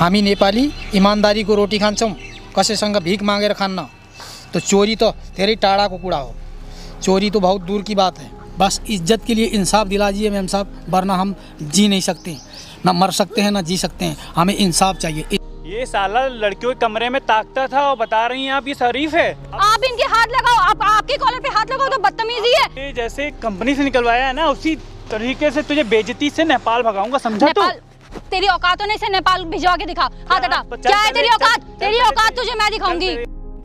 हामी नेपाली ईमानदारी को रोटी खान्छौँ, कसैसँग भीख मागेर खान्न। तो चोरी तो धेरै टाढाको कुरा हो, चोरी तो बहुत दूर की बात है। बस इज्जत के लिए इंसाफ दिला दीजिए मैम साहब, वरना हम जी नहीं सकते, ना मर सकते हैं ना जी सकते हैं। हमें इंसाफ चाहिए। ये साला लड़कियों के कमरे में ताकता था और बता रही हैं आप ये शरीफ है। आप इनके हाथ लगाओ, आप आपके कॉलर पे हाथ लगाओ तो बदतमीजी है। ये जैसे कंपनी से निकलवाया है ना, उसी तरीके से तुझे बेइज्जती से नेपाल भगाऊंगा, समझा तू? तेरी औकात नहीं से नेपाल भिजवा के दिखा, हाथ हटा। क्या है तेरी औकात? तेरी औकात तुझे मैं दिखाऊंगी।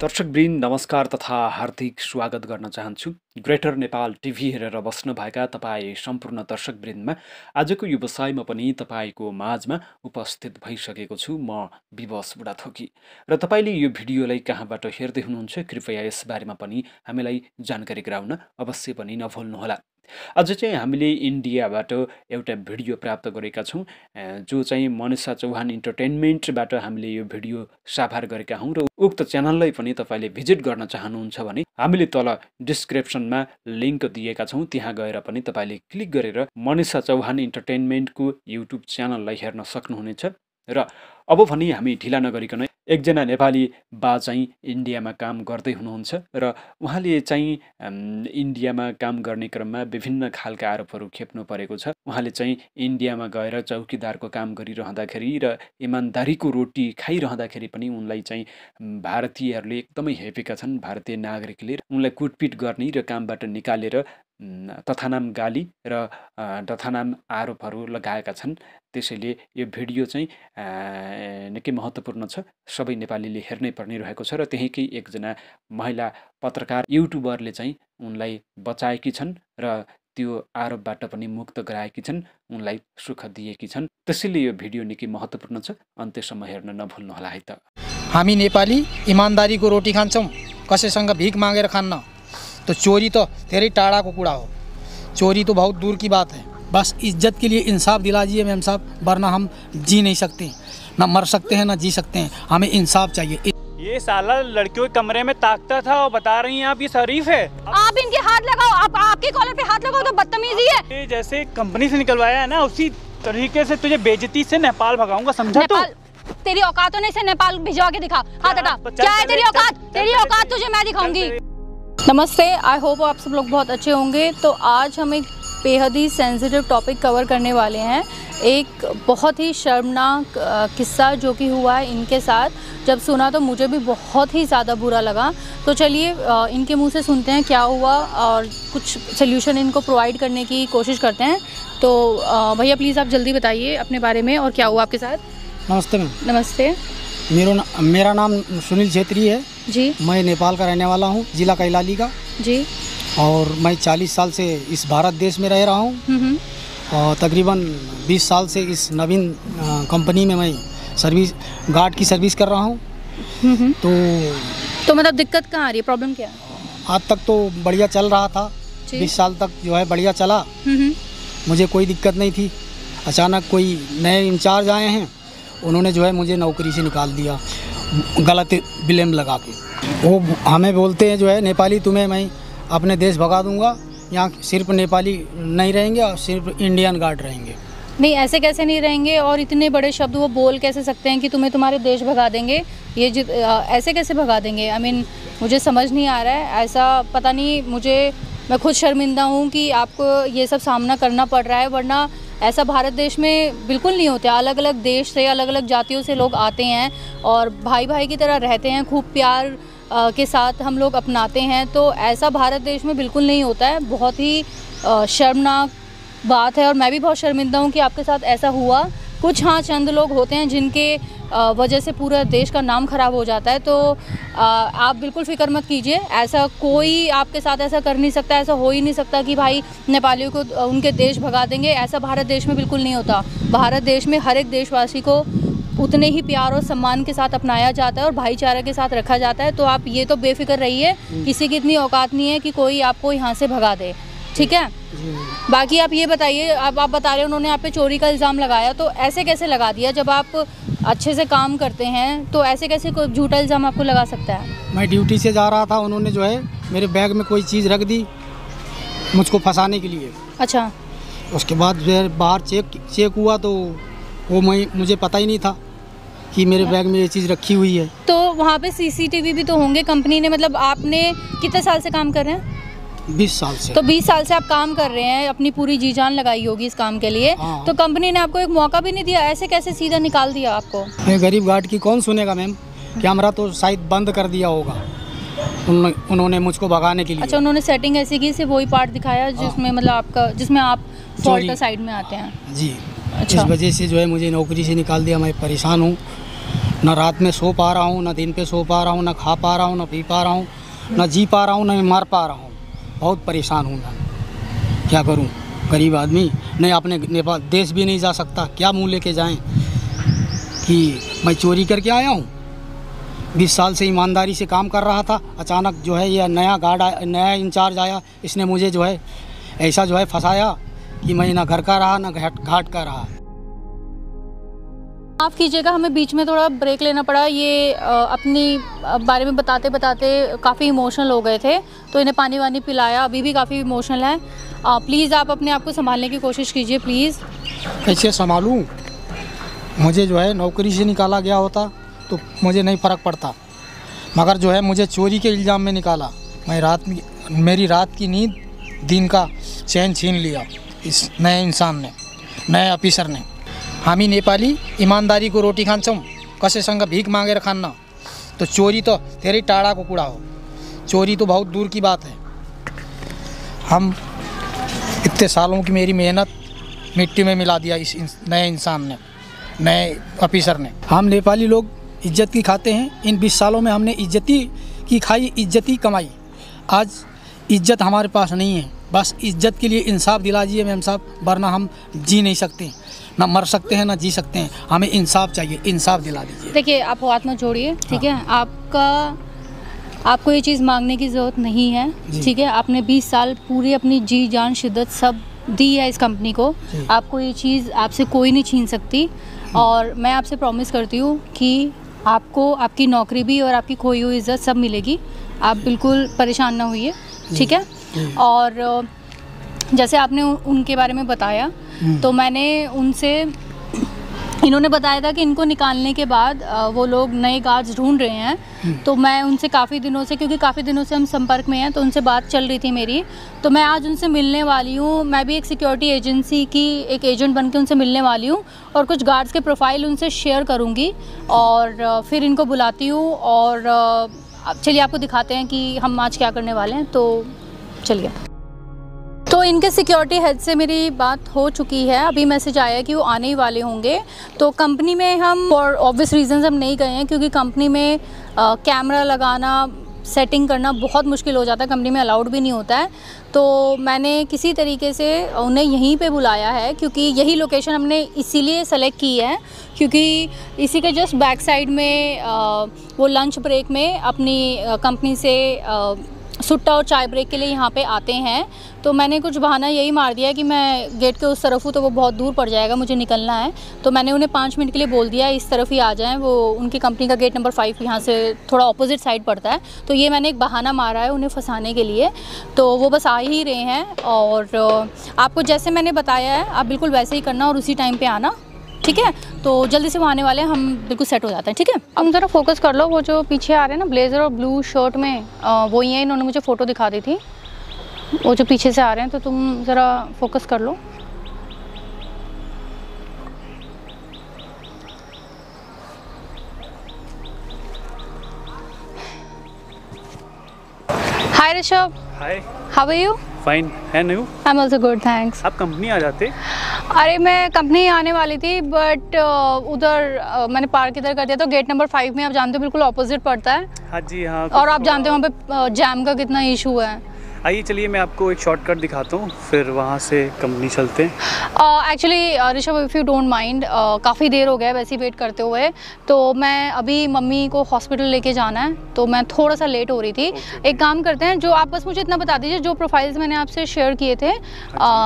दर्शकवृन्द नमस्कार तथा हार्दिक स्वागत गर्न चाहन्छु। ग्रेटर नेपाल टिभी हेरेर बस्नुभएका तपाईँ सम्पूर्ण दर्शकवृन्दमा आजको यो व्यवसायमा पनि तपाईको माझमा उपस्थित भइसकेको छु। म विवश बुढाथोकी र तपाईले यो भिडियोलाई कहाँबाट हेर्दै हुनुहुन्छ कृपया यसबारेमा पनि हामीलाई जानकारी गराउन अवश्य पनि नभुल्नुहोला। अझ चाहिँ हामीले इन्डियाबाट एउटा भिडियो प्राप्त गरेका छौँ, जो चाहिँ मनिषा चौहान इन्टरटेनमेन्टबाट हामीले यो भिडियो साभार गरेका हौँ र उक्त च्यानललाई पनि तपाईले भिजिट गर्न चाहनुहुन्छ भने हामीले तल डिस्क्रिप्सनमा लिङ्क दिएका छौँ, त्यहाँ गएर पनि तपाईले क्लिक गरेर मनिषा चौहान इन्टरटेनमेन्टको युट्युब च्यानललाई हेर्न सक्नुहुनेछ। र अब भने हामी ढिला नगरिकन एकजना नेपाली बा चाहिँ इन्डियामा काम गर्दै हुनुहुन्छ र उहाँले चाहिँ इन्डियामा काम गर्ने क्रममा विभिन्न खालका आरोपहरू खेप्नु परेको छ। उहाँले चाहिँ इन्डियामा गएर चौकीदारको काम गरिरहँदाखेरि र इमानदारीको रोटी खाइरहँदाखेरि पनि उनलाई चाहिँ भारतीयहरूले एकदमै हेपेका छन्। भारतीय नागरिकले उनलाई कुटपिट गर्ने र कामबाट निकालेर तथानाम गाली र तथानाम आरोपहरू लगाएका छन्। त्यसैले यो भिडियो चाहिँ निकै महत्त्वपूर्ण छ, सबै नेपालीले हेर्नै पर्ने रहेको छ। र त्यहीँकै एकजना महिला पत्रकार युट्युबरले चाहिँ उनलाई बचाएकी छन् र त्यो आरोपबाट पनि मुक्त गराएकी छन्, उनलाई सुख दिएकी छन्। त्यसैले यो भिडियो निकै महत्त्वपूर्ण छ, अन्त्यसम्म हेर्न नभुल्नुहोला है त। हामी नेपाली ईमानदारी को रोटी खान्छौँ, कसैसँग भीख मागेर खान्न। तो चोरी तो धेरै टाढाको कुरा हो, चोरी तो बहुत दूर की बात है। बस इज्जत के लिए इंसाफ दिला दीजिए मैम साहब, वरना हम जी नहीं सकते, ना मर सकते हैं ना जी सकते हैं। हमें इंसाफ चाहिए। ये साला लड़कियों के कमरे में ताकता था और बता रही हैं आप ये शरीफ है। आप इनके हाथ लगाओ, आप आपके कॉलर पे हाथ लगाओ तो बदतमीजी है। ये जैसे कंपनी से निकलवाया है ना, उसी तरीके से तुझे बेइज्जती से नेपाल भगाऊंगा, समझा तू? तेरी औकात नहीं से नेपाल भिजवा के दिखा, हाथ हटा। क्या है तेरी औकात? तेरी औकात तुझे मैं दिखाऊंगी। नमस्ते, आई होप आप सब लोग बहुत अच्छे होंगे। तो आज हम एक बेहद ही सेंसिटिव टॉपिक कवर करने वाले हैं। एक बहुत ही शर्मनाक किस्सा जो कि हुआ है इनके साथ। जब सुना तो मुझे भी बहुत ही ज़्यादा बुरा लगा। तो चलिए इनके मुंह से सुनते हैं क्या हुआ और कुछ सल्यूशन इनको प्रोवाइड करने की कोशिश करते हैं। तो भैया प्लीज़ आप जल्दी बताइए अपने बारे में और क्या हुआ आपके साथ। नमस्ते मैम। नमस्ते। मेरा नाम सुनील छेत्री है जी। मैं नेपाल का रहने वाला हूँ, जिला कैलाली का जी। और मैं 40 साल से इस भारत देश में रह रहा हूँ और तकरीबन 20 साल से इस नवीन कंपनी में मैं सर्विस गार्ड की सर्विस कर रहा हूँ। तो मतलब दिक्कत कहाँ आ रही है, प्रॉब्लम क्या है? आज तक तो बढ़िया चल रहा था, 20 साल तक जो है बढ़िया चला, मुझे कोई दिक्कत नहीं थी। अचानक कोई नए इंचार्ज आए हैं, उन्होंने जो है मुझे नौकरी से निकाल दिया गलत ब्लेम लगा के। वो हमें बोलते हैं जो है नेपाली तुम्हें मैं अपने देश भगा दूंगा, यहाँ सिर्फ नेपाली नहीं रहेंगे और सिर्फ इंडियन गार्ड रहेंगे। नहीं, ऐसे कैसे नहीं रहेंगे? और इतने बड़े शब्द वो बोल कैसे सकते हैं कि तुम्हें तुम्हारे देश भगा देंगे? ये ऐसे कैसे भगा देंगे? आई मीन मुझे समझ नहीं आ रहा है। ऐसा पता नहीं, मैं खुद शर्मिंदा हूँ कि आपको ये सब सामना करना पड़ रहा है, वरना ऐसा भारत देश में बिल्कुल नहीं होता। अलग अलग देश से, अलग अलग जातियों से लोग आते हैं और भाई भाई की तरह रहते हैं, खूब प्यार के साथ हम लोग अपनाते हैं। तो ऐसा भारत देश में बिल्कुल नहीं होता है। बहुत ही शर्मनाक बात है और मैं भी बहुत शर्मिंदा हूँ कि आपके साथ ऐसा हुआ। कुछ हाँ चंद लोग होते हैं जिनके वजह से पूरा देश का नाम ख़राब हो जाता है। तो आप बिल्कुल फ़िक्र मत कीजिए, ऐसा कोई आपके साथ ऐसा कर नहीं सकता। ऐसा हो ही नहीं सकता कि भाई नेपालियों को उनके देश भगा देंगे। ऐसा भारत देश में बिल्कुल नहीं होता। भारत देश में हर एक देशवासी को उतने ही प्यार और सम्मान के साथ अपनाया जाता है और भाईचारा के साथ रखा जाता है। तो आप ये तो बेफिक्र रहिए, किसी की इतनी औकात नहीं है कि कोई आपको यहाँ से भगा दे, ठीक है? बाकी आप ये बताइए, अब आप बता रहे हैं उन्होंने आप पे चोरी का इल्ज़ाम लगाया, तो ऐसे कैसे लगा दिया? जब आप अच्छे से काम करते हैं तो ऐसे कैसे कोई झूठा इल्ज़ाम आपको लगा सकता है? मैं ड्यूटी से जा रहा था, उन्होंने जो है मेरे बैग में कोई चीज़ रख दी मुझको फंसाने के लिए। अच्छा। उसके बाद फिर बाहर चेक हुआ तो वो मुझे पता ही नहीं था। कि मेरे बैग में ये चीज़ रखी हुई है। तो वहाँ पे सीसीटीवी भी तो होंगे कंपनी ने, मतलब आपने कितने साल से काम कर रहे हैं? 20 साल से। तो 20 साल से आप काम कर रहे हैं, अपनी पूरी जी जान लगाई होगी इस काम के लिए। हाँ। तो कंपनी ने आपको एक मौका भी नहीं दिया, ऐसे कैसे सीधा निकाल दिया आपको? मैं गरीब गार्ड की कौन सुनेगा मैम, कैमरा तो शायद बंद कर दिया होगा उन्होंने मुझको भगाने के लिए। अच्छा, उन्होंने सेटिंग ऐसी की, सिर्फ वही पार्ट दिखाया जिसमें मतलब आपका, जिसमें आप फॉल्ट का साइड में आते हैं। जी। अच्छा। इस वजह से जो है मुझे नौकरी से निकाल दिया। मैं परेशान हूँ, ना रात में सो पा रहा हूँ, ना दिन पे सो पा रहा हूँ, ना खा पा रहा हूँ, ना पी पा रहा हूँ, ना जी पा रहा हूँ, ना मर पा रहा हूँ। बहुत परेशान हूँ मैं, क्या करूँ? गरीब आदमी नहीं, अपने नेपाल देश भी नहीं जा सकता, क्या मुँह लेके जाएं कि मैं चोरी करके आया हूँ। 20 साल से ईमानदारी से काम कर रहा था, अचानक जो है ये नया इंचार्ज आया, इसने मुझे जो है ऐसा जो है फंसाया कि मैं ना घर का रहा ना घाट का रहा। माफ़ कीजिएगा, हमें बीच में थोड़ा ब्रेक लेना पड़ा। ये अपनी बारे में बताते बताते काफ़ी इमोशनल हो गए थे, तो इन्हें पानी वानी पिलाया, अभी भी काफ़ी इमोशनल है। प्लीज़ आप अपने आप को संभालने की कोशिश कीजिए प्लीज़। कैसे संभालूं? मुझे जो है नौकरी से निकाला गया होता तो मुझे नहीं फ़र्क पड़ता, मगर जो है मुझे चोरी के इल्ज़ाम में निकाला। मेरी रात की नींद, दिन का चैन छीन लिया इस नए इंसान ने, नए ऑफिसर ने। हामी नेपाली ईमानदारी को रोटी खान्छौँ, कसैसँग भीख मागेर खान्न। तो चोरी तो धेरै टाढाको कुरा हो, चोरी तो बहुत दूर की बात है। हम इतने सालों की मेरी मेहनत मिट्टी में मिला दिया इस नए इंसान ने, नए ऑफिसर ने। हम नेपाली लोग इज्जत की खाते हैं, इन 20 सालों में हमने इज्जती की खाई, इज्जती कमाई। आज इज्जत हमारे पास नहीं है, बस इज्जत के लिए इंसाफ दिला दीजिए मैम साहब, वरना हम जी नहीं सकते, ना मर सकते हैं ना जी सकते हैं। हमें इंसाफ चाहिए, इंसाफ दिला दीजिए। देखिए, आप हाथ मत जोड़िए, ठीक है? आपको ये चीज़ मांगने की ज़रूरत नहीं है, ठीक है? आपने 20 साल पूरी अपनी जी जान शिद्दत सब दी है इस कंपनी को, आपको ये चीज़ आपसे कोई नहीं छीन सकती। और मैं आपसे प्रॉमिस करती हूँ कि आपको आपकी नौकरी भी और आपकी खोई हुई इज़्ज़त सब मिलेगी। आप बिल्कुल परेशान ना होइए, ठीक है? और जैसे आपने उनके बारे में बताया, तो मैंने उनसे, इन्होंने बताया था कि इनको निकालने के बाद वो लोग नए गार्ड्स ढूंढ रहे हैं। तो मैं उनसे काफ़ी दिनों से, क्योंकि काफ़ी दिनों से हम संपर्क में हैं, तो उनसे बात चल रही थी मेरी। तो मैं आज उनसे मिलने वाली हूँ। मैं भी एक सिक्योरिटी एजेंसी की एक एजेंट बन के उनसे मिलने वाली हूँ, और कुछ गार्ड्स के प्रोफाइल उनसे शेयर करूँगी, और फिर इनको बुलाती हूँ। और चलिए आपको दिखाते हैं कि हम आज क्या करने वाले हैं। तो चलिए। तो इनके सिक्योरिटी हेड से मेरी बात हो चुकी है, अभी मैसेज आया है कि वो आने ही वाले होंगे। तो कंपनी में हम फॉर ऑब्वियस रीजंस हम नहीं गए हैं, क्योंकि कंपनी में कैमरा लगाना, सेटिंग करना बहुत मुश्किल हो जाता है, कंपनी में अलाउड भी नहीं होता है। तो मैंने किसी तरीके से उन्हें यहीं पे बुलाया है, क्योंकि यही लोकेशन हमने इसीलिए सेलेक्ट की है, क्योंकि इसी के जस्ट बैक साइड में वो लंच ब्रेक में अपनी कंपनी से सुट्टा और चाय ब्रेक के लिए यहाँ पे आते हैं। तो मैंने कुछ बहाना यही मार दिया कि मैं गेट के उस तरफ हूँ, तो वो बहुत दूर पड़ जाएगा, मुझे निकलना है। तो मैंने उन्हें 5 मिनट के लिए बोल दिया इस तरफ ही आ जाएं। वो उनकी कंपनी का गेट नंबर 5 यहाँ से थोड़ा ऑपोजिट साइड पड़ता है। तो ये मैंने एक बहाना मारा है उन्हें फंसाने के लिए। तो वो बस आ ही रहे हैं, और आपको जैसे मैंने बताया है आप बिल्कुल वैसे ही करना और उसी टाइम पर आना, ठीक है? तो जल्दी से वो आने वाले हैं, हम बिल्कुल सेट हो जाते हैं, ठीक है? अब ज़रा फोकस कर लो, वो जो पीछे आ रहे हैं ना ब्लेज़र और ब्लू शर्ट में, वो ही है, इन्होंने मुझे फ़ोटो दिखा दी थी, वो जो पीछे से आ रहे हैं। तो तुम ज़रा फोकस कर लो। Hi Rishabh. Hi, how are you? Fine and you? I am also good, thanks. आप कंपनी आ जाते? अरे मैं कंपनी आने वाली थी, बट उधर मैंने पार्क इधर कर दिया। तो गेट नंबर 5 में आप जानते हो बिल्कुल ऑपोजिट पड़ता है। हाँ जी, हाँ। और आप जानते हो वहाँ पे जैम का कितना इशू है। आइए चलिए मैं आपको एक शॉर्टकट दिखाता हूँ, फिर वहाँ से कंपनी चलते हैं। Actually Rishabh, if you don't mind, काफ़ी देर हो गया है वैसे ही वेट करते हुए। तो मैं अभी मम्मी को हॉस्पिटल लेके जाना है, तो मैं थोड़ा सा लेट हो रही थी। एक काम करते हैं, जो आप बस मुझे इतना बता दीजिए, जो प्रोफाइल्स मैंने आपसे शेयर किए थे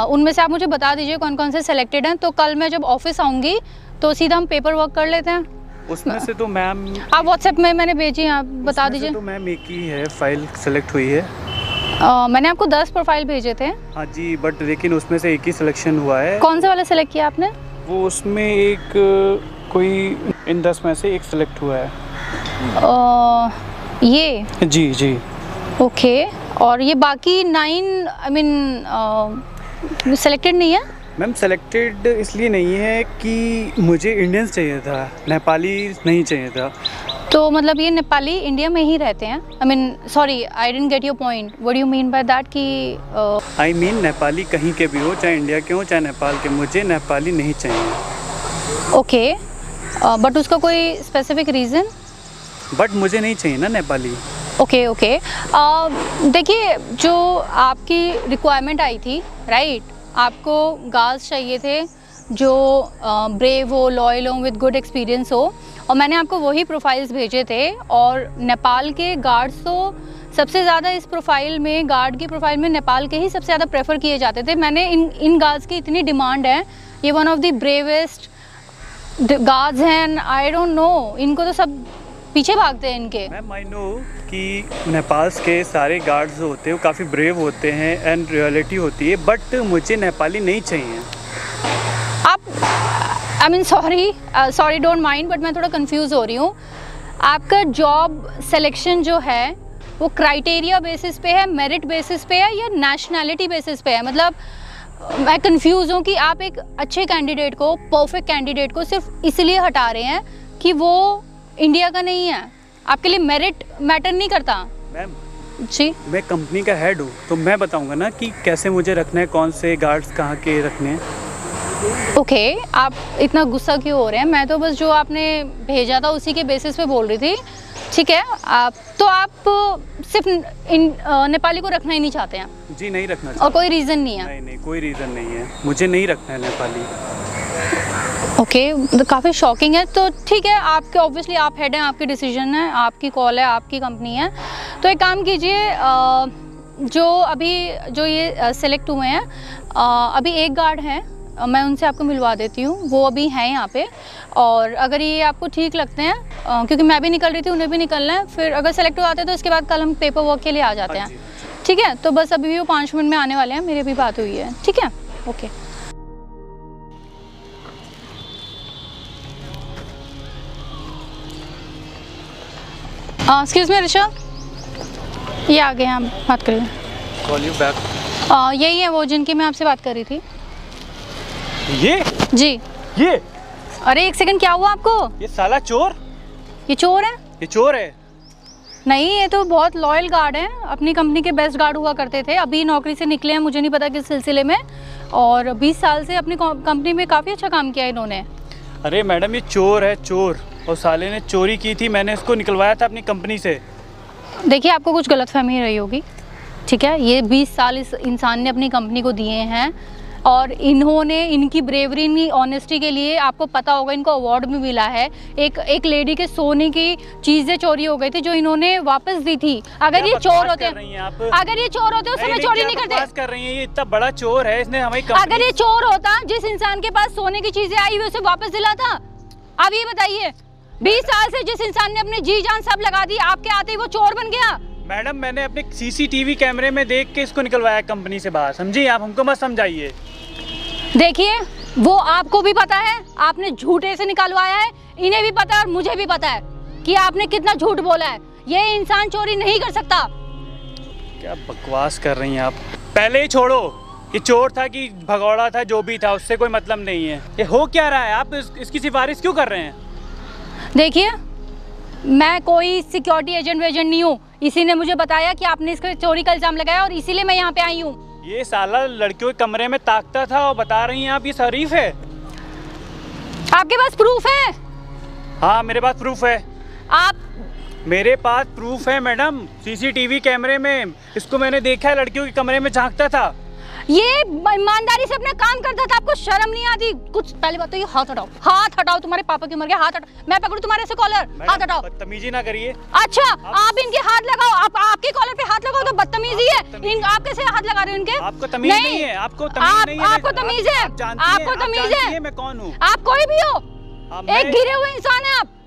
उनमें से आप मुझे बता दीजिए कौन कौन से सेलेक्टेड हैं। तो कल मैं जब ऑफिस आऊँगी तो सीधा हम पेपर वर्क कर लेते हैं। उसमें से तो मैम, आप व्हाट्सएप में मैंने भेजी, आप बता दीजिए। तो मैम एक ही है फाइल सेलेक्ट हुई है। मैंने आपको 10 प्रोफाइल भेजे थे। हाँ जी, बट लेकिन उसमें से एक ही सिलेक्शन हुआ है। कौन से वाला सेलेक्ट किया आपने? वो उसमें एक कोई इन 10 में से एक सेलेक्ट हुआ है। ये जी जी। ओके, और ये बाकी 9 आई मीन सेलेक्टेड नहीं है? मैम सेलेक्टेड इसलिए नहीं है कि मुझे इंडियंस चाहिए था, नेपाली नहीं चाहिए था। तो मतलब ये नेपाली इंडिया में ही रहते हैं? I mean sorry, I didn't get your point. What do you mean by that कि आई मीन नेपाली कहीं के भी हो, चाहे इंडिया के हो चाहे नेपाल के, मुझे नेपाली नहीं चाहिए। ओके, बट उसका कोई स्पेसिफिक रीज़न? बट मुझे नहीं चाहिए ना नेपाली। ओके ओके, देखिए जो आपकी रिक्वायरमेंट आई थी, राइट, आपको गार्ड्स चाहिए थे जो ब्रेव हो, लॉयल हो, विद गुड एक्सपीरियंस हो, और मैंने आपको वही प्रोफाइल्स भेजे थे। और नेपाल के गार्ड्स तो सबसे ज़्यादा इस प्रोफाइल में, गार्ड की प्रोफाइल में नेपाल के ही सबसे ज़्यादा प्रेफर किए जाते थे। मैंने इन गार्ड्स की इतनी डिमांड है, ये one of the bravest guards हैं। आई डोंट नो, इनको तो सब पीछे भागते हैं इनके। मैम आई नो कि नेपाल के सारे गार्ड्स जो होते हैं वो काफ़ी ब्रेव होते हैं एंड रियलिटी होती है, बट मुझे नेपाली नहीं चाहिए। आप I mean sorry don't mind, but मैं थोड़ा कंफ्यूज हो रही हूँ। आपका जॉब सिलेक्शन जो है वो क्राइटेरिया बेसिस पे है, मेरिट बेसिस पे है, या नेशनैलिटी बेसिस पे है? मतलब मैं कंफ्यूज हूँ कि आप एक अच्छे कैंडिडेट को, परफेक्ट कैंडिडेट को सिर्फ इसलिए हटा रहे हैं कि वो इंडिया का नहीं है। आपके लिए मेरिट मैटर नहीं करता? मैम जी, मैं कंपनी का हेड हूँ, तो मैं बताऊँगा ना कि कैसे मुझे रखना है, कौन से गार्ड्स कहाँ के रखने हैं। ओके, आप इतना गुस्सा क्यों हो रहे हैं? मैं तो बस जो आपने भेजा था उसी के बेसिस पे बोल रही थी। ठीक है, आप सिर्फ नेपाली को रखना ही नहीं चाहते हैं? जी नहीं रखना चाहते। और कोई रीज़न नहीं है? नहीं, कोई रीज़न नहीं है, मुझे नहीं रखना है नेपाली। ओके, काफ़ी शॉकिंग है। तो ठीक है, आपके ऑब्वियसली आप हेड हैं, आपकी डिसीजन है, आपकी कॉल है, आपकी कंपनी है। तो एक काम कीजिए, जो ये सेलेक्ट हुए हैं, अभी एक गार्ड हैं, मैं उनसे आपको मिलवा देती हूँ, वो अभी हैं यहाँ पे। और अगर ये आपको ठीक लगते हैं, क्योंकि मैं भी निकल रही थी, उन्हें भी निकलना है, फिर अगर सेलेक्ट हो जाते हैं तो इसके बाद कल हम पेपर वर्क के लिए आ जाते हैं। ठीक है, तो बस अभी भी वो 5 मिनट में आने वाले हैं, मेरी अभी बात हुई है। ठीक है, ओके। एक्सक्यूज मी ऋषभ, ये आ गए हैं, आप बात करिए। Call you back. यही है वो जिनकी मैं आपसे बात कर रही थी। ये जी, ये अरे एक सेकंड, क्या हुआ आपको? ये साला चोर, ये चोर है? ये चोर है। नहीं, ये तो बहुत लॉयल गार्ड हैं, अपनी कंपनी के बेस्ट गार्ड हुआ करते थे, अभी नौकरी से निकले हैं, मुझे नहीं पता किस सिलसिले में, और 20 साल से अपनी कंपनी में काफ़ी अच्छा काम किया इन्होंने। अरे मैडम ये चोर है, चोर, और साले ने चोरी की थी, मैंने इसको निकलवाया था अपनी कंपनी से। देखिए, आपको कुछ गलतफहमी रही होगी, ठीक है? ये 20 साल इस इंसान ने अपनी कंपनी को दिए हैं, और इन्होंने, इनकी ब्रेवरी, इनकी ऑनेस्टी के लिए आपको पता होगा इनको अवार्ड भी मिला है। एक लेडी के सोने की चीज़ें चोरी हो गई थी जो इन्होंने वापस दी थी। अगर ये चोर होते, अगर ये चोर होते उस समय चोरी नहीं करते। कर रही हैं, ये इतना बड़ा चोर है, इसने हमारी कंपनी। अगर ये चोर होता, जिस इंसान के पास सोने की चीज़ें आई हुई उसे वापस दिलाता? अब ये बताइए, 20 साल से जिस इंसान ने अपनी जी जान सब लगा दी, आपके आते ही वो चोर बन गया? मैडम मैंने अपने CCTV कैमरे में देख के इसको निकलवाया कंपनी से बाहर, समझिए, आप हमको मत समझाइए। देखिए, वो आपको भी पता है आपने झूठे से निकलवाया है, इन्हें भी पता है और मुझे भी पता है कि आपने कितना झूठ बोला है। ये इंसान चोरी नहीं कर सकता। क्या बकवास कर रही हैं आप? पहले ही छोड़ो कि चोर था कि भगौड़ा था, जो भी था उससे कोई मतलब नहीं है। ये हो क्या रहा है? आप इसकी सिफारिश क्यों कर रहे हैं? देखिए, मैं कोई सिक्योरिटी एजेंट नहीं हूँ, इसी ने मुझे बताया कि आपने इसके चोरी का इल्ज़ाम लगाया और इसीलिए मैं यहाँ पे आई हूँ। ये साला लड़कियों के कमरे में ताकता था और बता रही हैं आप ये शरीफ है? आपके पास प्रूफ है? हाँ, मेरे पास प्रूफ है। मेरे पास प्रूफ है मैडम, CCTV कैमरे में इसको मैंने देखा है, लड़कियों के कमरे में झांकता था। ये ईमानदारी से अपना काम करता था, आपको शर्म नहीं आती? कुछ पहले बात तो ये हाथ हटाओ, हाथ हटाओ, तुम्हारे पापा की उम्र के, हाथ हटाओ। मैं पकड़ूं तुम्हारे से कॉलर? हाथ हटाओ। बदतमीजी ना करिए। अच्छा, आप इनके हाथ लगाओ, आपके कॉलर पे हाथ लगाओ तो बदतमीजी है। आप कैसे हाथ लगा रहे हो इनके? आपको तमीज नहीं है, आपको तमीज नहीं है। आपको तमीज है, आपको तमीज है। मैं कौन हूँ? आप कोई भी हो, एक गिरे हुए इंसान है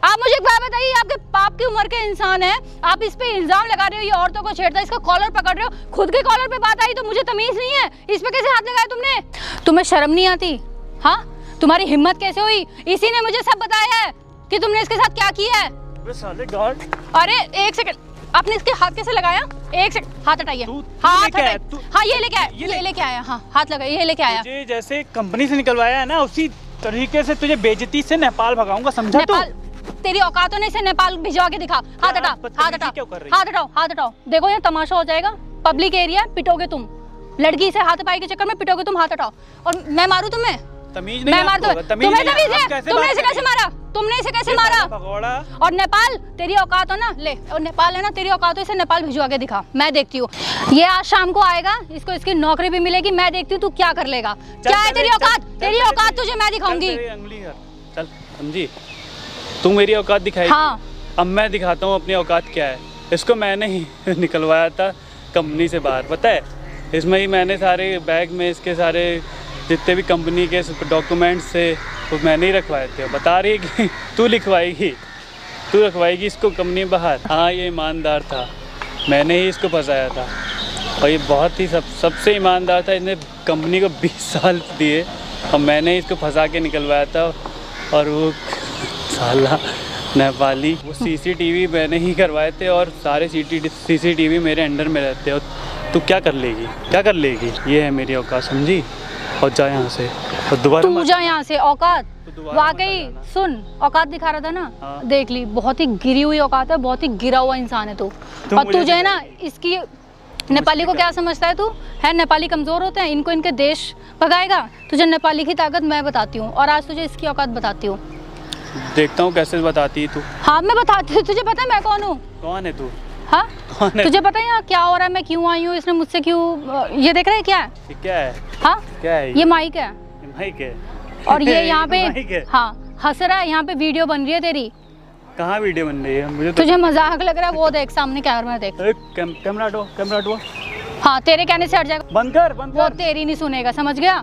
आप मुझे एक बात बताइए, आपके बाप की उम्र के इंसान है, आप इस पे इल्जाम लगा रहे हो ये औरतों को छेड़ता है, इसका कॉलर पकड़ रहे हो, खुद के कॉलर पे बात आई तो मुझे तमीज नहीं है, इस पे कैसे हाथ लगाया तुमने? तुम्हें शर्म नहीं आती? हाँ, तुम्हारी हिम्मत कैसे हुई? इसी ने मुझे सब बताया है कि तुमने इसके साथ क्या किया है। साले गार्ड, अरे एक सेकंड, आपने इसके हाथ कैसे लगाया? एक सेकंड, हाथ हटाइए, हाथ हटाइए। हाँ ये लेके आया, ये लेके आया, हाँ हाथ लगा, ये लेके आया। तुझे जैसे कंपनी से निकलवाया है ना, उसी तरीके से तुझे बेइज्जती से नेपाल भगाऊंगा, समझा? नेपाल तेरी औकात तो नहीं से नेपाल भिजवा के दिखा। हाथ हटा, हाथ हटा, हाथ हटाओ, हाथ हटाओ। देखो ये तमाशा हो जाएगा, पब्लिक एरिया है, पिटोगे तुम। लड़की से हाथ पाई के चक्कर में पिटोगे तुम, हाथ हटाओ। और मैं मारूं तुम्हें? तमीज नहीं, मैं मार दूं? तुम्हें तमीज है? तुमने इसे कैसे मारा? तुमने इसे कैसे मारा? और नेपाल तेरी औकात हो ना, ले, और नेपाल है ना तेरी औकात हो, इसे नेपाल भिजवा के दिखा, मैं देखती हूँ। ये आज शाम को आएगा, इसको इसकी नौकरी भी मिलेगी, मैं देखती हूँ तू क्या कर लेगा। क्या है तेरी औकात? तेरी औकात तुझे मैं दिखाऊंगी। चल समझी, तू मेरी औकात दिखाएगी। हाँ। अब मैं दिखाता हूँ अपनी औकात क्या है। इसको मैंने ही निकलवाया था कंपनी से बाहर, पता है? इसमें ही मैंने सारे बैग में इसके सारे जितने भी कंपनी के डॉक्यूमेंट्स थे वो मैंने ही रखवाए थे। बता रही है कि तू रखवाएगी इसको कंपनी बाहर। हाँ ये ईमानदार था, मैंने ही इसको फंसाया था, और ये बहुत ही सबसे ईमानदार था। इसने कंपनी को 20 साल दिए और मैंने ही इसको फंसा के निकलवाया था। और वो साला नेपाली, वो CCTV मैंने ही करवाए थे और सारे CCTV मेरे अंडर में रहते। और तू क्या कर लेगी? ये है मेरी औकात, समझी? और जा यहाँ से, और दोबारा तू जा यहाँ से। औकात वाकई सुन, औकात दिखा रहा था ना। हाँ। देख ली, बहुत ही गिरी हुई औकात है, बहुत ही गिरा हुआ इंसान है तू। और तुझे है ना इसकी नेपाली को क्या समझता है तू? है नेपाली कमजोर होते हैं, इनको इनके देश भगाएगा। तुझे नेपाली की ताकत मैं बताती हूँ, और आज तुझे इसकी औकात बताती हूँ। देखता हूँ कैसे बताती है तू। हाँ मैं बताती हूँ, तुझे पता है मैं कौन हूँ? कौन है तू? हाँ तुझे पता है यहाँ क्या हो रहा है, मैं क्यों आई हूँ, इसने मुझसे क्यों, ये देख रहे हैं क्या है? क्या है? हाँ क्या है? ये माइक है। माइक है? और ये यहाँ पे हाँ हंस रहा है, यहाँ पे वीडियो बन रही है तेरी। कहाँ वीडियो बन रही है? मुझे तो तुझे मजाक लग रहा है, वो देख सामने कैमरा में देख। कैमरा हटो। हाँ तेरे कहने से हट जाएगा। बंद कर। वो तेरी नहीं सुनेगा, समझ गया?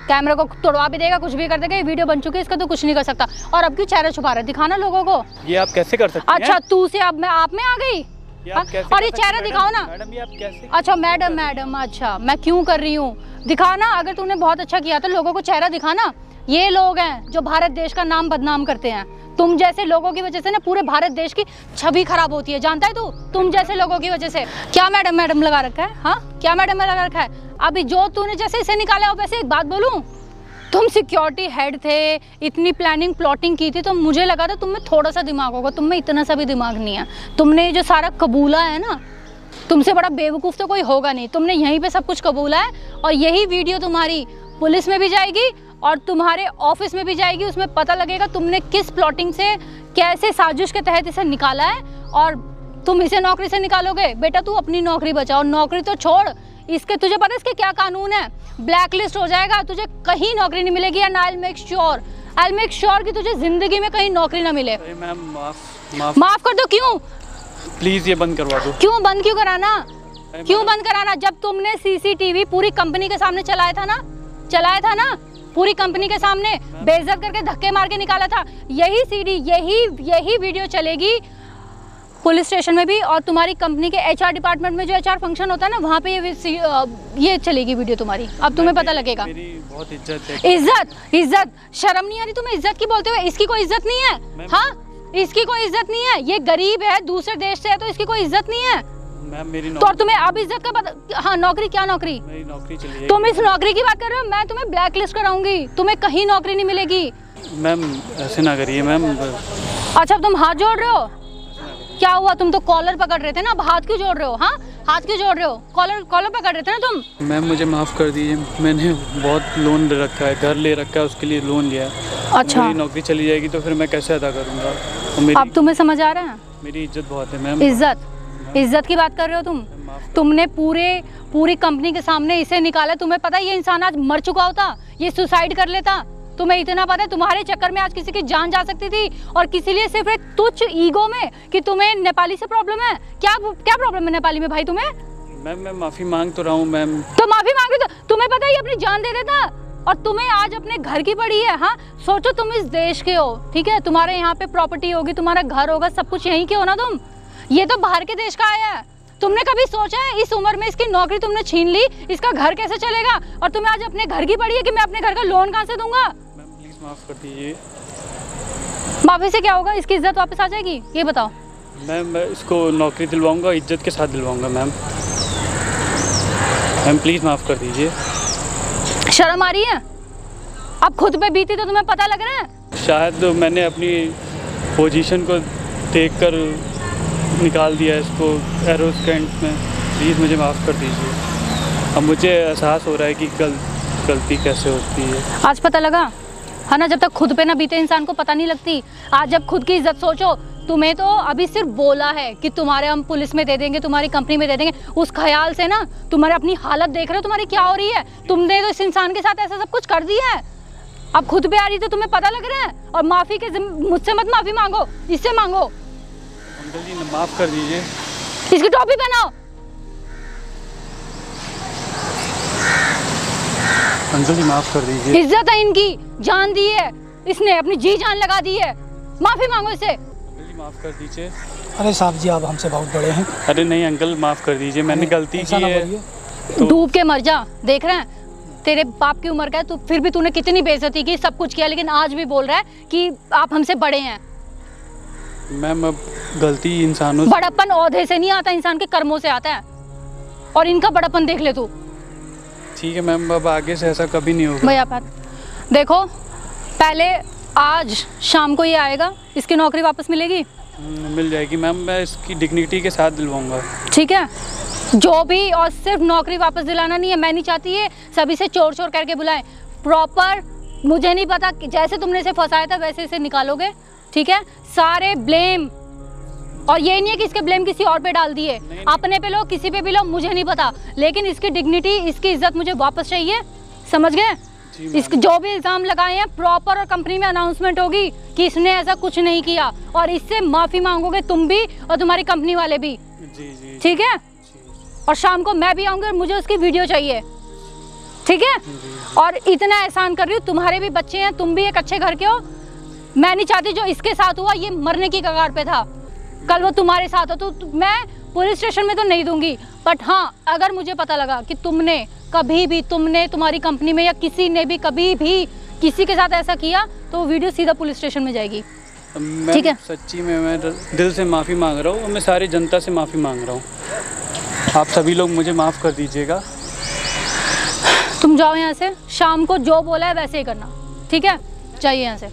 कैमरा को तोड़वा भी देगा, कुछ भी कर देगा। ये वीडियो बन चुकी है, इसका तो कुछ नहीं कर सकता। और अब क्यों चेहरा छुपा रहा है? दिखाना लोगों को। ये आप कैसे कर सकते हैं? अच्छा तू से अब मैं आप में आ गई। और ये चेहरा दिखाओ ना। मैडम ये आप कैसे? अच्छा मैडम, अच्छा मैं क्यों कर रही हूँ? दिखाना, अगर तूने बहुत अच्छा किया तो लोगों को चेहरा दिखाना। ये लोग हैं जो भारत देश का नाम बदनाम करते हैं। तुम जैसे लोगों की वजह से ना पूरे भारत देश की छवि खराब होती है, जानता है तू? तुम जैसे लोगों की वजह से। क्या मैडम लगा रखा है? हाँ क्या मैडम लगा रखा है? अभी जो तूने जैसे इसे निकाला हो, वैसे एक बात बोलूं, तुम सिक्योरिटी हेड थे, इतनी प्लानिंग प्लॉटिंग की थी, तो मुझे लगा था तुम में थोड़ा सा दिमाग होगा। तुम में इतना सा भी दिमाग नहीं है। तुमने जो सारा कबूला है ना, तुमसे बड़ा बेवकूफ़ तो कोई होगा नहीं। तुमने यहीं पे सब कुछ कबूला है, और यही वीडियो तुम्हारी पुलिस में भी जाएगी और तुम्हारे ऑफिस में भी जाएगी। उसमें पता लगेगा तुमने किस प्लॉटिंग से, कैसे साजिश के तहत इसे निकाला है, और तुम इसे नौकरी से निकालोगे। बेटा तू अपनी नौकरी बचाओ, नौकरी तो छोड़। इसके तुझे पता है इसके क्या कानून है? ब्लैक लिस्ट हो जाएगा, तुझे कहीं नौकरी नहीं मिलेगी। And I will make sure कि तुझे जिंदगी में कहीं नौकरी ना मिले। मैम माफ कर दो। क्यों? प्लीज ये बंद करवा दो। क्यों बंद क्यों कराना? क्यों बंद कराना? जब तुमने CCTV पूरी कंपनी के सामने चलाया था ना, पूरी कंपनी के सामने बेइज्जत करके धक्के मार के निकाला था। यही CD, यही वीडियो चलेगी पुलिस स्टेशन में भी, और तुम्हारी कंपनी के HR डिपार्टमेंट में जो HR फंक्शन होता है ना, वहाँ पे ये चलेगी वीडियो तुम्हारी। अब तुम्हें पता लगेगा। मेरी बहुत इज्जत है। इज्जत शर्म नहीं आ रही तुम्हें इज्जत की बोलते हुए? इसकी कोई इज्जत नहीं है। हाँ इसकी कोई इज्जत नहीं है। ये गरीब है, दूसरे देश से है, तो इसकी कोई इज्जत नहीं है। मैम मेरी तो तुम्हें अब इज्जत का पता? हाँ नौकरी, क्या नौकरी? मेरी नौकरी चली जाएगी। तुम इस नौकरी की बात कर रहे हो? मैं तुम्हें ब्लैक लिस्ट कराऊंगी, तुम्हें कहीं नौकरी नहीं मिलेगी। मैम ऐसे ना करिए मैम। अच्छा तुम हाथ जोड़ रहे हो? क्या हुआ? तुम तो कॉलर पकड़ रहे थे ना, अब हाथ क्यों जोड़ रहे हो? हाँ हाथ क्यों जोड़ रहे हो? कॉलर पकड़ रहे थे ना तुम। मैम मुझे माफ़ कर दीजिए, मैंने बहुत लोन ले रखा है, घर ले रखा है, उसके लिए लोन लिया है। अच्छा मेरी नौकरी चली जाएगी तो फिर मैं कैसे अदा करूँगा? अब तुम्हें समझ आ रहा है? मेरी इज्जत बहुत है मैम। इज्जत की बात कर रहे हो तुम? तुमने पूरी कंपनी के सामने इसे निकाला। तुम्हें पता है ये इंसान आज मर चुका होता, ये सुसाइड कर लेता। तुम्हें इतना पता है तुम्हारे चक्कर में आज किसी की जान जा सकती थी, और किसी लिए सिर्फ एक तुच्छ ईगो में कि तुम्हें नेपाली से प्रॉब्लम है। क्या प्रॉब्लम है नेपाली में भाई तुम्हें? मैम मैं माफ़ी मांग तो रहा हूँ मैम। तो माफी मांगे तो तुम्हें पता है ये अपनी जान दे देता, और तुम्हें आज अपने घर की पड़ी है। हाँ सोचो तुम इस देश के हो, ठीक है, तुम्हारे यहाँ पे प्रॉपर्टी होगी, तुम्हारा घर होगा, सब कुछ यहीं के हो ना तुम। ये तो बाहर के देश का आया है। तुमने कभी सोचा है इस उम्र में इसकी नौकरी तुमने छीन ली, इसका घर कैसे चलेगा? और तुम्हें आज अपने घर की पड़ी है कि मैं अपने घर का लोन कहाँ से दूंगा? माफ़ कर दीजिए। माफ़ी से क्या होगा? इसकी इज्जत वापस आ जाएगी, ये बताओ। मैम मैं इसको नौकरी दिलवाऊंगा, इज्जत के साथ दिलवाऊंगा मैम। मैम प्लीज़ माफ़ कर दीजिए। शर्म आ रही है? अब खुद पे बीती तो तुम्हें पता लग रहा है? शायद मैंने अपनी पोजीशन को देखकर निकाल दिया इसको एरोस्टेंट में। प्लीज़ मुझे माफ़ कर दीजिए। अब मुझे एहसास हो रहा है कि गलती कैसे होती है। आज पता लगा है ना? जब तक खुद पे ना बीते इंसान को पता नहीं लगती। आज जब खुद की इज्जत सोचो, तुम्हें तो अभी सिर्फ बोला है कि तुम्हारे हम पुलिस में दे देंगे, तुम्हारी कंपनी में दे देंगे, उस ख्याल से ना तुम्हारे अपनी हालत देख रहे हो तुम्हारी क्या हो रही है। तुमने तो इस इंसान के साथ ऐसा सब कुछ कर दिया है, अब खुद पे आ रही तो तुम्हें पता लग रहा है। और माफ़ी के मुझसे मत माफ़ी मांगो, इससे मांगो। अंकल जी माफ़ कर दीजिए। इसकी टोपी पहनाओ। अंकल जी माफ़ कर दीजिए। इज्जत है इनकी, जान दी है इसने, अपनी जी जान लगा दी है। माफ़ी मांगो इससे। अंकल जी माफ़ कर दीजिए। अरे साहब जी, आप हमसे बहुत बड़े हैं। अरे नहीं अंकल, माफ़ कर दीजिए, मैंने गलती की है। तो डूब के मर जा, देख रहे हैं तेरे बाप की उम्र का है तू, फिर भी तूने कितनी बेइज्जती की, सब कुछ किया, लेकिन आज भी बोल रहा है कि आप हमसे बड़े हैं। मैम अब गलती इंसानों से। बड़प्पन औहदे से नहीं आता, इंसान के कर्मों से आता है। और इनका बड़प्पन देख ले तू। ठीक है मैम, अब आगे से ऐसा कभी नहीं होगा। भैया बात देखो, पहले आज शाम को ये आएगा, इसकी नौकरी वापस मिलेगी। मिल जाएगी मैम, मैं इसकी डिग्निटी के साथ दिलवाऊंगा। ठीक है, जो भी, और सिर्फ नौकरी वापस दिलाना नहीं है। मैं नहीं चाहती है सभी से चोर चोर करके बुलाएं, प्रॉपर। मुझे नहीं पता कि जैसे तुमने इसे फंसाया था वैसे इसे निकालोगे, ठीक है? सारे ब्लेम, और ये नहीं है कि इसके ब्लेम किसी और पे डाल दिए, अपने पे लो, किसी पे भी लो, मुझे नहीं पता, लेकिन इसकी डिग्निटी, इसकी इज्जत मुझे वापस चाहिए, समझ गए? इसके जो भी इल्जाम लगाए हैं प्रॉपर, और कंपनी में अनाउंसमेंट होगी कि इसने ऐसा कुछ नहीं किया, और इससे माफी मांगोगे तुम भी और तुम्हारी कंपनी वाले भी। जी ठीक है? और शाम को मैं भी आऊंगी और मुझे उसकी वीडियो चाहिए, ठीक है? और इतना एहसान कर रही हूँ, तुम्हारे भी बच्चे हैं, तुम भी एक अच्छे घर के हो। मैं नहीं चाहती जो इसके साथ हुआ, ये मरने की कगार पे था, कल वो तुम्हारे साथ हो तो मैं पुलिस स्टेशन में तो नहीं दूंगी, बट हाँ अगर मुझे पता लगा कि तुमने कभी भी, तुमने, तुम्हारी कंपनी में या किसी ने भी कभी भी किसी के साथ ऐसा किया, तो वो वीडियो सीधा पुलिस स्टेशन में जाएगी। ठीक है? सच्ची में मैं दिल से माफ़ी मांग रहा हूँ, और मैं सारी जनता से माफ़ी मांग रहा हूँ। आप सभी लोग मुझे माफ़ कर दीजिएगा। तुम जाओ यहाँ से, शाम को जो बोला है वैसे ही करना, ठीक है? जाइए यहाँ से।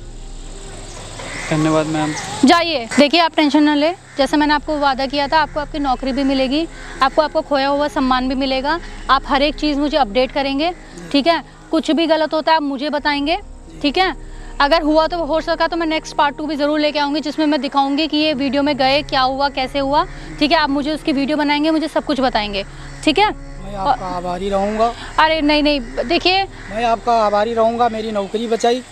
धन्यवाद मैम। जाइए। देखिए आप टेंशन ना ले, जैसे मैंने आपको वादा किया था, आपको आपकी नौकरी भी मिलेगी, आपको खोया हुआ सम्मान भी मिलेगा। आप हर एक चीज़ मुझे अपडेट करेंगे, ठीक है? कुछ भी गलत होता है आप मुझे बताएंगे, ठीक है? अगर हुआ तो हो सका तो मैं नेक्स्ट पार्ट 2 भी ज़रूर लेके आऊँगी, जिसमें मैं दिखाऊंगी कि ये वीडियो में गए, क्या हुआ, कैसे हुआ, ठीक है? आप मुझे उसकी वीडियो बनाएंगे, मुझे सब कुछ बताएंगे, ठीक है? मैं आपका आभारी रहूँगा। अरे नहीं, देखिए मैं आपका आभारी रहूँगा, मेरी नौकरी बचाई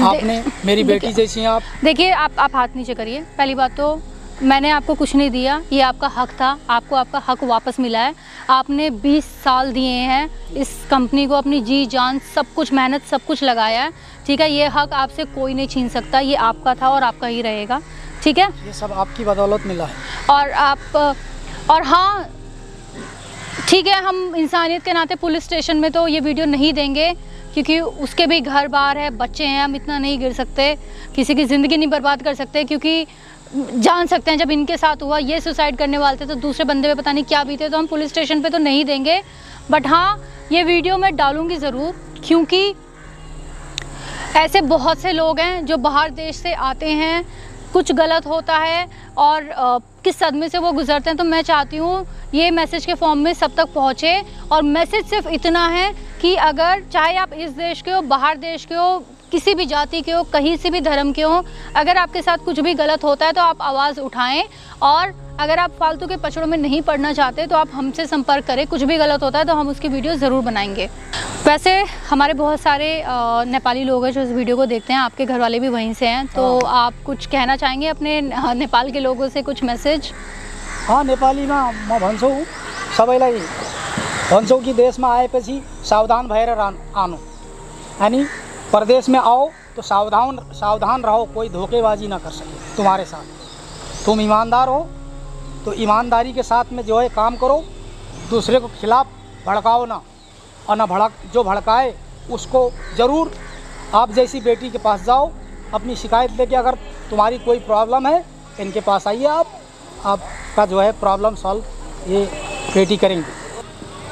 आपने, मेरी बेटी जैसी हैं आप। देखिए आप हाथ नीचे करिए। पहली बात तो मैंने आपको कुछ नहीं दिया, ये आपका हक था, आपको आपका हक वापस मिला है। आपने 20 साल दिए हैं इस कंपनी को, अपनी जी जान सब कुछ, मेहनत सब कुछ लगाया है, ठीक है? ये हक आपसे कोई नहीं छीन सकता, ये आपका था और आपका ही रहेगा, ठीक है? ये सब आपकी बदौलत मिला है। और हाँ ठीक है, हम इंसानियत के नाते पुलिस स्टेशन में तो ये वीडियो नहीं देंगे, क्योंकि उसके भी घर बार है, बच्चे हैं, हम इतना नहीं गिर सकते, किसी की ज़िंदगी नहीं बर्बाद कर सकते, क्योंकि जान सकते हैं जब इनके साथ हुआ, ये सुसाइड करने वाले थे, तो दूसरे बंदे पे पता नहीं क्या बीते, तो हम पुलिस स्टेशन पे तो नहीं देंगे। बट हाँ, ये वीडियो मैं डालूँगी ज़रूर, क्योंकि ऐसे बहुत से लोग हैं जो बाहर देश से आते हैं, कुछ गलत होता है और किस सदमे से वो गुजरते हैं, तो मैं चाहती हूँ ये मैसेज के फॉर्म में सब तक पहुँचे। और मैसेज सिर्फ इतना है कि अगर चाहे आप इस देश के हो, बाहर देश के हो, किसी भी जाति के हो, कहीं से भी धर्म के हो, अगर आपके साथ कुछ भी गलत होता है तो आप आवाज़ उठाएं। और अगर आप फालतू के पचड़ों में नहीं पड़ना चाहते तो आप हमसे संपर्क करें, कुछ भी गलत होता है तो हम उसकी वीडियो ज़रूर बनाएंगे। वैसे हमारे बहुत सारे नेपाली लोग हैं जो इस वीडियो को देखते हैं, आपके घर वाले भी वहीं से हैं, तो आप कुछ कहना चाहेंगे अपने नेपाल के लोगों से, कुछ मैसेज? हाँ, नेपालीमा म भन्छु सबैलाई, भन्छु कि देशमा आएपछि सावधान भएर आनु, यानी परदेश में आओ तो सावधान रहो, कोई धोखेबाजी ना कर सके तुम्हारे साथ। तुम ईमानदार हो तो ईमानदारी के साथ में जो है काम करो, दूसरे को खिलाफ भड़काओ ना, और ना जो भड़काए उसको ज़रूर आप जैसी बेटी के पास जाओ, अपनी शिकायत लेके, अगर तुम्हारी कोई प्रॉब्लम है इनके पास आइए, आपका जो है प्रॉब्लम सॉल्व ये बेटी करेंगे।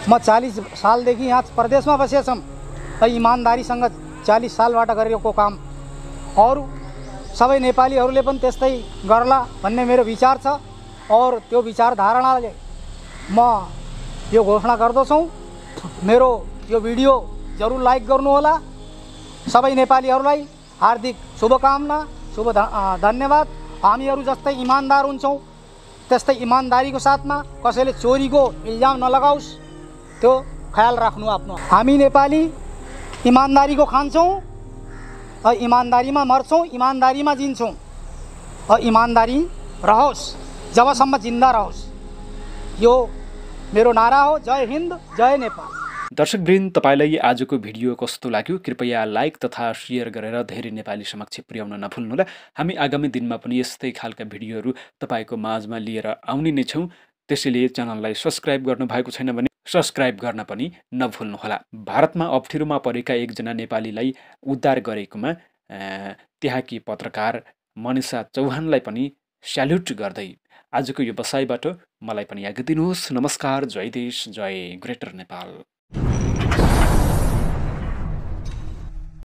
म 40 साल देखि यहाँ प्रदेशमा बसेछौँ, ईमानदारी संग 40 सालबाट गरेको काम और सबै नेपालीहरूले पनि त्यस्तै गर्ला भन्ने मेरो विचार छ। और त्यो विचारधारणाले म यो घोषणा गर्दछु। मेरो यो भिडियो जरुर लाइक गर्नुहोला। सबै नेपालीहरूलाई हार्दिक शुभकामना, धन्यवाद। हामीहरू जस्तै इमानदार हुन्छौँ, त्यस्तै इमानदारीको साथमा कसैले चोरीको इल्जाम नलगाओस्, त्यो ख्याल राख्नु आफ्नो। हामी नेपाली इमानदारीको खान्छौँ, इमानदारीमा मर्छौँ, इमानदारीमा जिन्छौँ। इमानदारी रहोस् जबसम्म जिन्दा रहोस्, यो मेरो नारा हो। जय हिन्द, जय नेपाल। दर्शकवृन्द, तपाईँलाई आजको भिडियो कस्तो लाग्यो कृपया लाइक तथा शेयर गरेर धेरै नेपाली समक्ष पुर्याउन नभुल्नुहोला। हामी आगामी दिनमा पनि यस्तै खालका भिडियोहरू तपाईँको माझमा लिएर आउने नै छौँ। त्यसैले च्यानललाई सब्स्क्राइब गर्नुभएको छैन भने सब्स्क्राइब गर्न पनि नभुल्नुहोला। भारतमा अप्ठ्यारोमा परेका एकजना नेपालीलाई उद्धार गरेकोमा त्यहाँकी पत्रकार मनिषा चौहानलाई पनि स्याल्युट गर्दै आजको यो बसाइबाट मलाई पनि आज्ञा दिनुहोस्। नमस्कार, जय देश, जय ग्रेटर नेपाल।